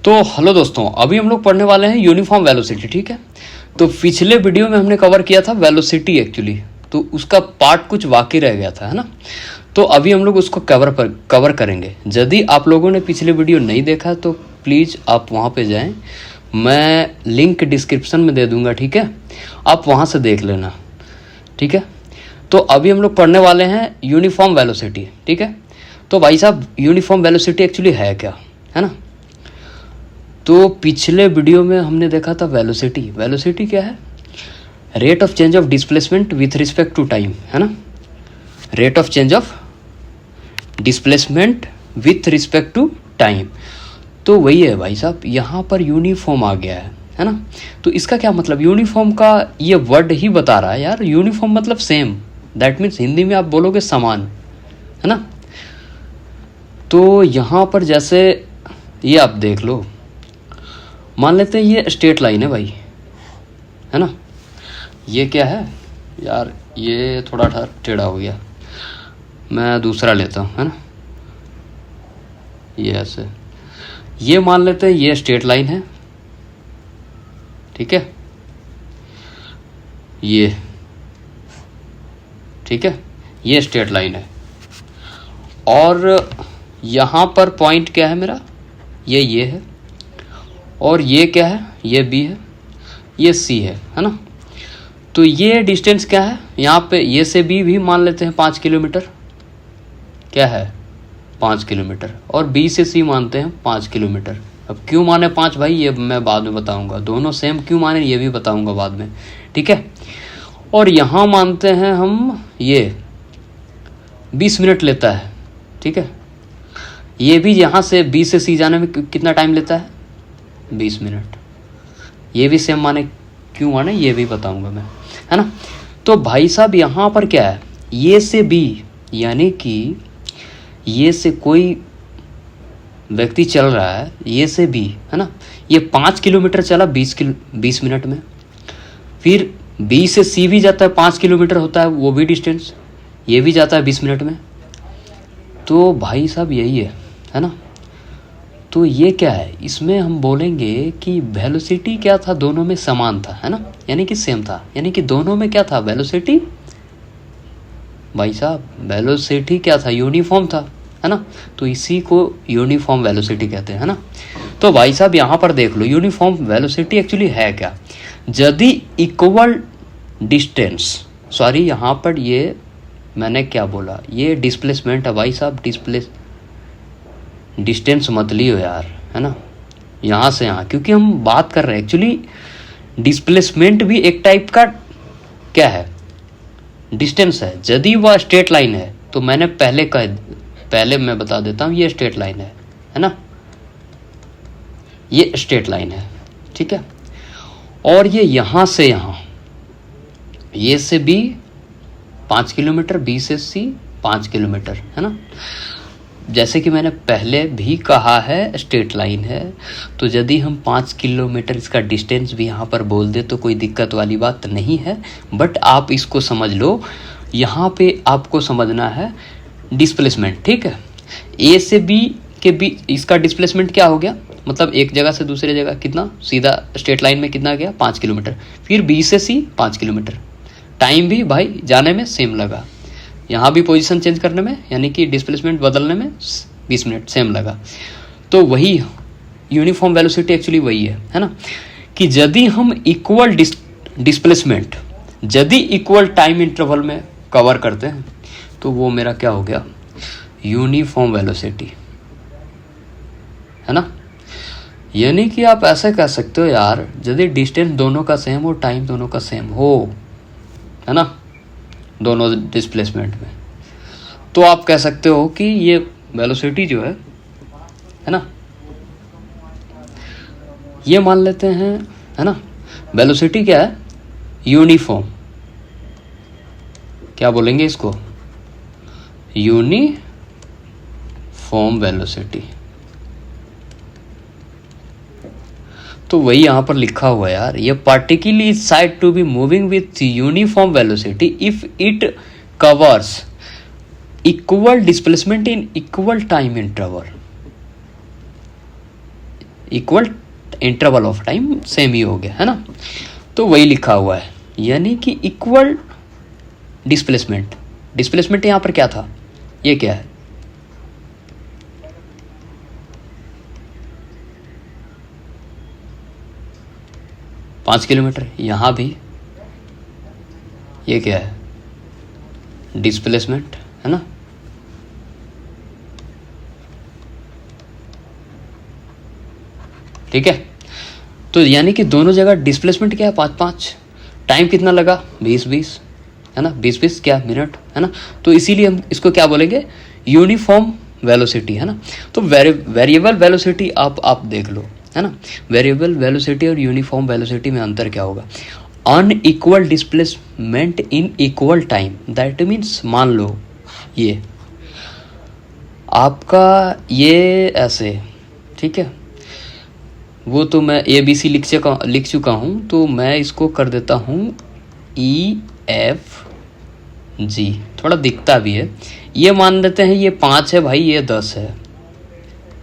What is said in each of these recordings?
तो हेलो दोस्तों, अभी हम लोग पढ़ने वाले हैं यूनिफॉर्म वेलोसिटी। ठीक है, तो पिछले वीडियो में हमने कवर किया था वेलोसिटी एक्चुअली, तो उसका पार्ट कुछ बाकी रह गया था, है ना। तो अभी हम लोग उसको कवर करेंगे। यदि आप लोगों ने पिछले वीडियो नहीं देखा तो प्लीज़ आप वहाँ पे जाएं, मैं लिंक डिस्क्रिप्शन में दे दूँगा। ठीक है, आप वहाँ से देख लेना। ठीक है, तो अभी हम लोग पढ़ने वाले हैं यूनिफॉर्म वेलोसिटी। ठीक है, तो भाई साहब यूनिफॉर्म वेलोसिटी एक्चुअली है क्या, है ना। तो पिछले वीडियो में हमने देखा था वेलोसिटी क्या है, rate of change of displacement with respect to time, है ना। Rate of change of displacement with respect to time, तो वही है भाई साहब। यहाँ पर यूनिफॉर्म आ गया है ना। तो इसका क्या मतलब, यूनिफॉर्म का ये वर्ड ही बता रहा है यार, यूनिफॉर्म मतलब सेम, दैट मीन्स हिंदी में आप बोलोगे समान, है ना। तो यहाँ पर जैसे ये आप देख लो, मान लेते हैं ये स्ट्रेट लाइन है भाई, है ना। ये क्या है यार, ये थोड़ा टेढ़ा हो गया, मैं दूसरा लेता हूँ, है ना। ये ऐसे, ये मान लेते हैं ये स्ट्रेट लाइन है, ठीक है, ये ठीक है, ये स्ट्रेट लाइन है। और यहाँ पर पॉइंट क्या है मेरा, ये है, और ये क्या है, ये बी है, ये सी है ना। तो ये डिस्टेंस क्या है, यहाँ पे ये से बी भी मान लेते हैं 5 किलोमीटर, क्या है 5 किलोमीटर, और बी से सी मानते हैं 5 किलोमीटर। अब क्यों माने 5 भाई, ये मैं बाद में बताऊंगा, दोनों सेम क्यों माने ये भी बताऊंगा बाद में, ठीक है। और यहाँ मानते हैं हम ये 20 मिनट लेता है, ठीक है। ये भी यहाँ से बी से सी जाने में कितना टाइम लेता है, 20 मिनट। ये भी सेम माने क्यों माने ये भी बताऊंगा मैं, है ना। तो भाई साहब यहाँ पर क्या है, ये से बी, यानी कि ये से कोई व्यक्ति चल रहा है, ये से बी, है ना। ये 5 किलोमीटर चला 20 मिनट में। फिर बी से सी भी जाता है, 5 किलोमीटर होता है वो भी डिस्टेंस, ये भी जाता है 20 मिनट में। तो भाई साहब यही है ना। तो ये क्या है, इसमें हम बोलेंगे कि वेलोसिटी क्या था, दोनों में समान था, है ना, यानी कि सेम था, यानी कि दोनों में क्या था, वेलोसिटी भाई साहब, वेलोसिटी क्या था, यूनिफॉर्म था, है ना। तो इसी को यूनिफॉर्म वेलोसिटी कहते हैं, है ना। तो भाई साहब यहाँ पर देख लो, यूनिफॉर्म वेलोसिटी एक्चुअली है क्या, यदि इक्वल डिस्टेंस, सॉरी यहाँ पर ये मैंने क्या बोला, ये डिस्प्लेसमेंट है भाई साहब, डिस्टेंस मत लियो यार, है ना, यहाँ से यहाँ, क्योंकि हम बात कर रहे हैं एक्चुअली डिस्प्लेसमेंट भी एक टाइप का क्या है, डिस्टेंस है। यदि वह स्ट्रेट लाइन है तो मैंने पहले मैं बता देता हूँ, ये स्ट्रेट लाइन है ना, ये स्ट्रेट लाइन है, ठीक है। और ये यहाँ से यहाँ, ये से बी 5 किलोमीटर, बी से सी 5 किलोमीटर, है ना। जैसे कि मैंने पहले भी कहा है, स्ट्रेट लाइन है, तो यदि हम 5 किलोमीटर इसका डिस्टेंस भी यहाँ पर बोल दे तो कोई दिक्कत वाली बात नहीं है। बट आप इसको समझ लो, यहाँ पे आपको समझना है डिस्प्लेसमेंट, ठीक है। ए से बी के बीच इसका डिस्प्लेसमेंट क्या हो गया, मतलब एक जगह से दूसरे जगह कितना, सीधा स्ट्रेट लाइन में कितना गया 5 किलोमीटर। फिर बी से सी 5 किलोमीटर, टाइम भी भाई जाने में सेम लगा, यहाँ भी पोजीशन चेंज करने में, यानी कि डिस्प्लेसमेंट बदलने में 20 मिनट सेम लगा। तो वही यूनिफॉर्म वेलोसिटी एक्चुअली वही है ना, कि यदि हम इक्वल डिस्प्लेसमेंट यदि इक्वल टाइम इंटरवल में कवर करते हैं तो वो मेरा क्या हो गया, यूनिफॉर्म वेलोसिटी, है ना। यानी कि आप ऐसे कह सकते हो यार, यदि डिस्टेंस दोनों का सेम हो, टाइम दोनों का सेम हो, है ना, दोनों डिस्प्लेसमेंट में, तो आप कह सकते हो कि ये वेलोसिटी जो है ना, ये मान लेते हैं, है ना। वेलोसिटी क्या है, यूनिफॉर्म, क्या बोलेंगे इसको, यूनिफॉर्म वेलोसिटी। तो वही यहाँ पर लिखा हुआ है यार, ये particle is said to be moving with uniform velocity if it covers equal displacement in equal time interval. Equal interval of time same ही हो गया, है ना। तो वही लिखा हुआ है, यानी कि इक्वल डिस्प्लेसमेंट। डिस्प्लेसमेंट यहाँ पर क्या था, ये क्या है, पाँच किलोमीटर। यहाँ भी ये क्या है, डिस्प्लेसमेंट, है ना। ठीक है, तो यानी कि दोनों जगह डिस्प्लेसमेंट क्या है, 5-5। टाइम कितना लगा, 20-20, है ना, 20-20 क्या मिनट, है ना। तो इसीलिए हम इसको क्या बोलेंगे, यूनिफॉर्म वेलोसिटी, है ना। तो वेरिएबल वेलोसिटी आप देख लो, है ना। वेरिएबल वेलोसिटी और यूनिफॉर्म वेलोसिटी में अंतर क्या होगा, unequal displacement in equal time. That means मान लो ये आपका ये ऐसे, ठीक है, वो तो मैं ABC लिख चुका हूँ, तो मैं इसको कर देता हूँ EFG, थोड़ा दिखता भी है। ये मान लेते हैं ये 5 है भाई, ये 10 है,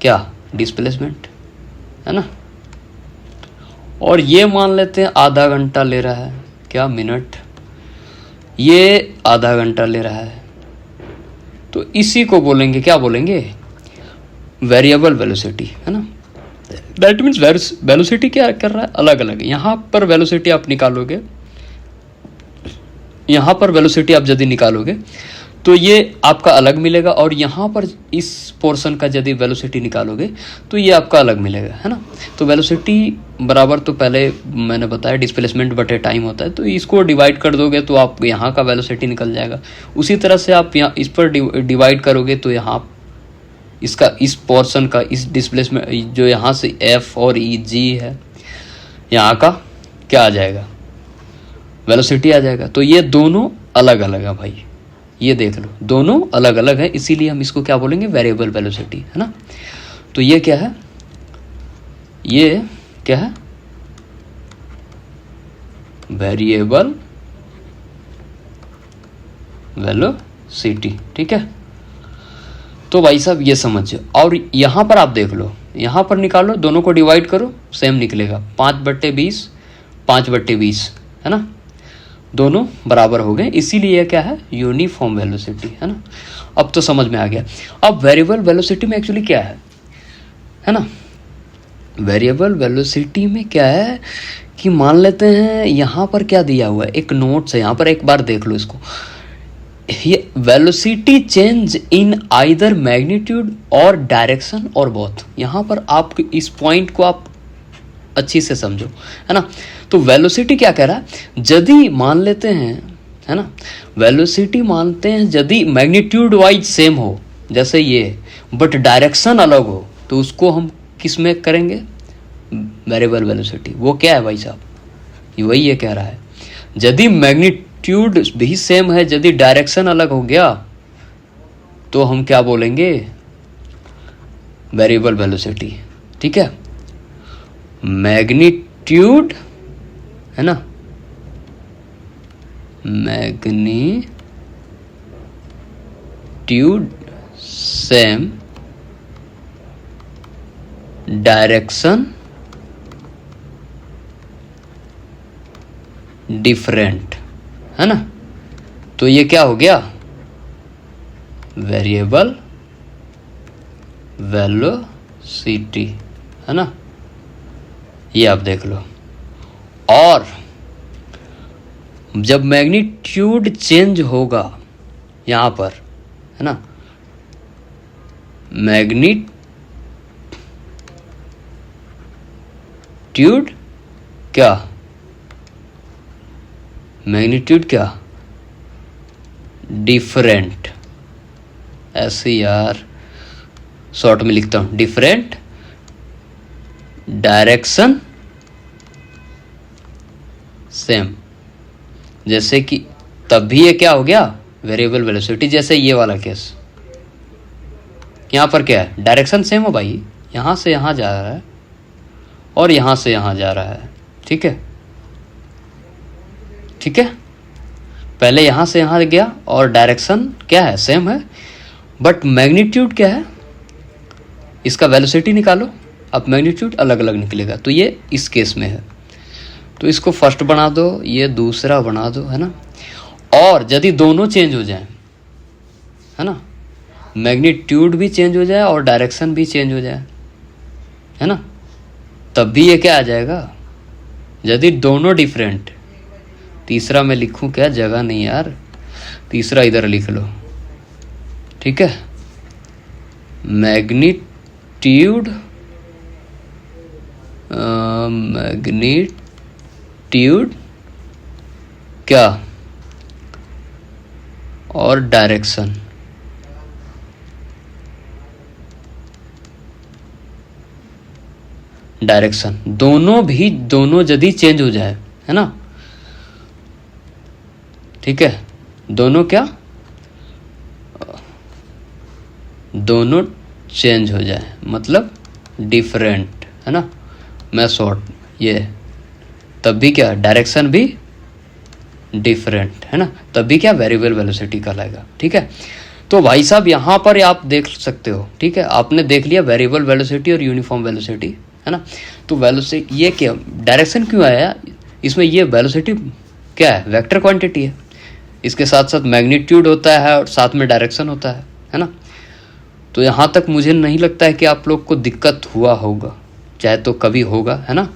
क्या डिस्प्लेसमेंट, है ना। और ये मान लेते हैं आधा घंटा ले रहा है, क्या मिनट, ये आधा घंटा ले रहा है। तो इसी को बोलेंगे, क्या बोलेंगे, वेरिएबल वेलोसिटी, है ना। दैट मीन्स वेलोसिटी क्या कर रहा है, अलग अलग। यहाँ पर वेलोसिटी आप निकालोगे, यहाँ पर वेलोसिटी आप यदि निकालोगे तो ये आपका अलग मिलेगा, और यहाँ पर इस पोर्शन का यदि वेलोसिटी निकालोगे तो ये आपका अलग मिलेगा, है ना। तो वेलोसिटी बराबर, तो पहले मैंने बताया डिस्प्लेसमेंट बटे टाइम होता है, तो इसको डिवाइड कर दोगे तो आप यहाँ का वेलोसिटी निकल जाएगा। उसी तरह से आप यहाँ इस पर डिवाइड करोगे तो यहाँ इसका, इस पोर्शन का, इस डिस्प्लेसमेंट जो यहाँ से F और EG है, यहाँ का क्या आ जाएगा, वेलोसिटी आ जाएगा। तो ये दोनों अलग अलग है भाई, ये देख लो, दोनों अलग अलग है, इसीलिए हम इसको क्या बोलेंगे, वेरिएबल वेलोसिटी, है ना। तो ये क्या है, ये क्या है, वेरिएबल वेलोसिटी, ठीक है। तो भाई साहब ये समझो, और यहाँ पर आप देख लो, यहाँ पर निकालो, दोनों को डिवाइड करो, सेम निकलेगा, 5/20, 5/20, है ना, दोनों बराबर हो गए, इसीलिए क्या है, यूनिफॉर्म वेलोसिटी, है ना। अब तो समझ में आ गया। अब वेरिएबल वेलोसिटी में एक्चुअली क्या है ना, वेरिएबल वेलोसिटी में क्या है कि मान लेते हैं यहाँ पर क्या दिया हुआ है, एक नोट्स है यहाँ पर, एक बार देख लो इसको। ये velocity change in either magnitude और डायरेक्शन और बोथ। यहाँ पर आप इस पॉइंट को आप अच्छी से समझो, है ना। तो वेलोसिटी क्या कह रहा है, यदि मान लेते हैं, है ना, वेलोसिटी मानते हैं यदि मैग्नीट्यूड वाइज सेम हो, जैसे ये, बट डायरेक्शन अलग हो, तो उसको हम किस में करेंगे, वेरिएबल वेलोसिटी। वो क्या है भाई साहब, वही ये कह रहा है, यदि मैग्नीट्यूड भी सेम है, यदि डायरेक्शन अलग हो गया तो हम क्या बोलेंगे, वेरिएबल वेलोसिटी, ठीक है। मैग्नीट्यूड, है ना, मैग्नीट्यूड सेम, डायरेक्शन डिफरेंट, है ना। तो ये क्या हो गया, वेरिएबल वेलोसिटी, है ना। ये आप देख लो। और जब मैग्नीट्यूड चेंज होगा यहाँ पर, है ना, मैग्नीट्यूड क्या, मैग्नीट्यूड क्या, डिफरेंट, ऐसे यार शॉर्ट में लिखता हूँ, डिफरेंट डायरेक्शन सेम। जैसे कि तब भी ये क्या हो गया, वेरिएबल वेलोसिटी। जैसे ये वाला केस, यहाँ पर क्या है, डायरेक्शन सेम हो भाई, यहाँ से यहाँ जा रहा है और यहाँ से यहाँ जा रहा है, ठीक है, ठीक है। पहले यहाँ से यहाँ गया और डायरेक्शन क्या है, सेम है, बट मैग्नीट्यूड क्या है, इसका वेलोसिटी निकालो, अब मैग्नीट्यूड अलग अलग निकलेगा। तो ये इस केस में है, तो इसको फर्स्ट बना दो, ये दूसरा बना दो, है ना। और यदि दोनों चेंज हो जाए, है ना, मैग्नीट्यूड भी चेंज हो जाए और डायरेक्शन भी चेंज हो जाए, है ना, तब भी ये क्या आ जाएगा, यदि दोनों डिफरेंट। तीसरा मैं लिखूं क्या, जगह नहीं यार, तीसरा इधर लिख लो, ठीक है। मैग्नीट्यूड मैग्नीट्यूड क्या और डायरेक्शन, डायरेक्शन दोनों यदि चेंज हो जाए, है ना, ठीक है, दोनों क्या, दोनों चेंज हो जाए मतलब डिफरेंट, है ना, मैं शॉर्ट ये, तब भी क्या, डायरेक्शन भी डिफरेंट, है ना, तब भी क्या, वेरिएबल वेलोसिटी कहलाएगा, ठीक है। तो भाई साहब यहाँ पर आप देख सकते हो, ठीक है, आपने देख लिया वेरिएबल वेलोसिटी और यूनिफॉर्म वेलोसिटी, है ना। तो वेलोसिटी ये क्या, डायरेक्शन क्यों आया इसमें, ये वेलोसिटी क्या है, वेक्टर क्वांटिटी है, इसके साथ साथ मैग्नीट्यूड होता है और साथ में डायरेक्शन होता है ना। तो यहाँ तक मुझे नहीं लगता है कि आप लोग को दिक्कत हुआ होगा, चाहे तो कभी होगा, है ना।